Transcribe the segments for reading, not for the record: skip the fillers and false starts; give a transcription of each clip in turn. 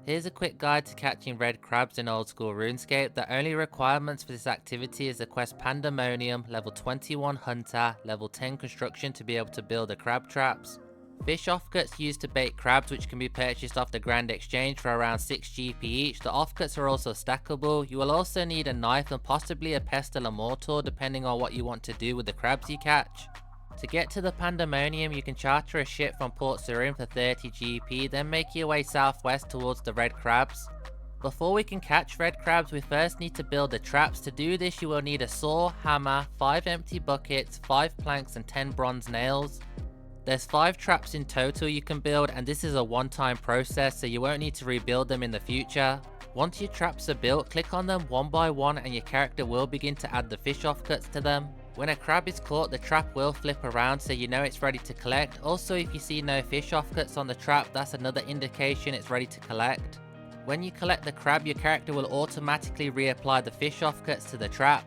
Here's a quick guide to catching red crabs in Old School RuneScape. The only requirements for this activity is the quest Pandemonium, level 21 Hunter, level 10 Construction to be able to build the crab traps. Fish offcuts used to bait crabs, which can be purchased off the Grand Exchange for around 6 GP each. The offcuts are also stackable. You will also need a knife and possibly a pestle or mortar depending on what you want to do with the crabs you catch. To get to the Pandemonium, you can charter a ship from Port Sarim for 30 GP, then make your way southwest towards the red crabs. Before we can catch red crabs, we first need to build the traps. To do this, you will need a saw, hammer, 5 empty buckets, 5 planks and 10 bronze nails. There's 5 traps in total you can build, and this is a one-time process, so you won't need to rebuild them in the future. Once your traps are built, click on them one by one and your character will begin to add the fish offcuts to them. When a crab is caught, the trap will flip around so you know it's ready to collect. Also, if you see no fish offcuts on the trap, that's another indication it's ready to collect. When you collect the crab, your character will automatically reapply the fish offcuts to the trap.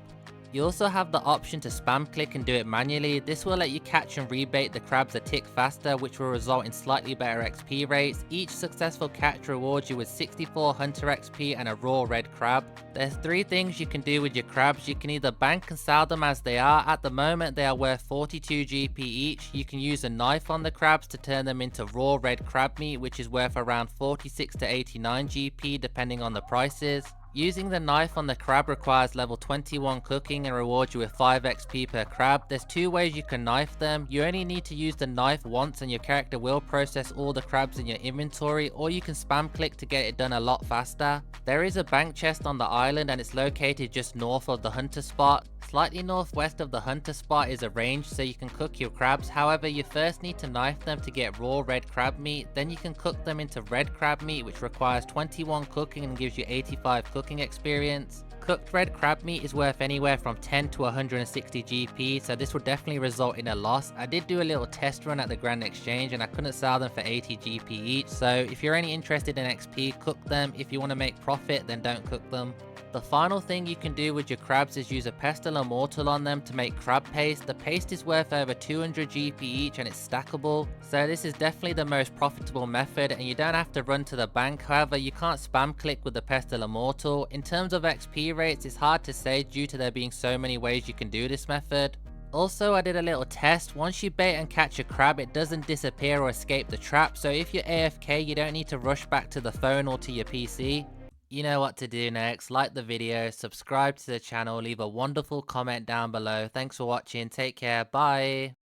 You also have the option to spam click and do it manually. This will let you catch and rebait the crabs a tick faster, which will result in slightly better XP rates. Each successful catch rewards you with 64 hunter XP and a raw red crab. There's 3 things you can do with your crabs. You can either bank and sell them as they are. At the moment they are worth 42 GP each. You can use a knife on the crabs to turn them into raw red crab meat, which is worth around 46 to 89 GP depending on the prices. Using the knife on the crab requires level 21 cooking and rewards you with 5 XP per crab. There's 2 ways you can knife them. You only need to use the knife once and your character will process all the crabs in your inventory, or you can spam click to get it done a lot faster. There is a bank chest on the island and it's located just north of the hunter spot. Slightly northwest of the hunter spot is a range so you can cook your crabs. However, you first need to knife them to get raw red crab meat, then you can cook them into red crab meat, which requires 21 cooking and gives you 85 cooking experience. Cooked red crab meat is worth anywhere from 10 to 160 GP, so this will definitely result in a loss. I did do a little test run at the Grand Exchange and I couldn't sell them for 80 GP each, so if you're only interested in XP, cook them. If you want to make profit, then don't cook them. The final thing you can do with your crabs is use a pestle or mortar on them to make crab paste. The paste is worth over 200 GP each and it's stackable, so this is definitely the most profitable method and you don't have to run to the bank. However, you can't spam click with the pestle or mortar. In terms of XP rates, it's hard to say due to there being so many ways you can do this method. Also, I did a little test. Once you bait and catch a crab, it doesn't disappear or escape the trap, so if you're AFK, you don't need to rush back to the phone or to your PC. You know what to do next. Like the video, subscribe to the channel, leave a wonderful comment down below. Thanks for watching, take care, bye.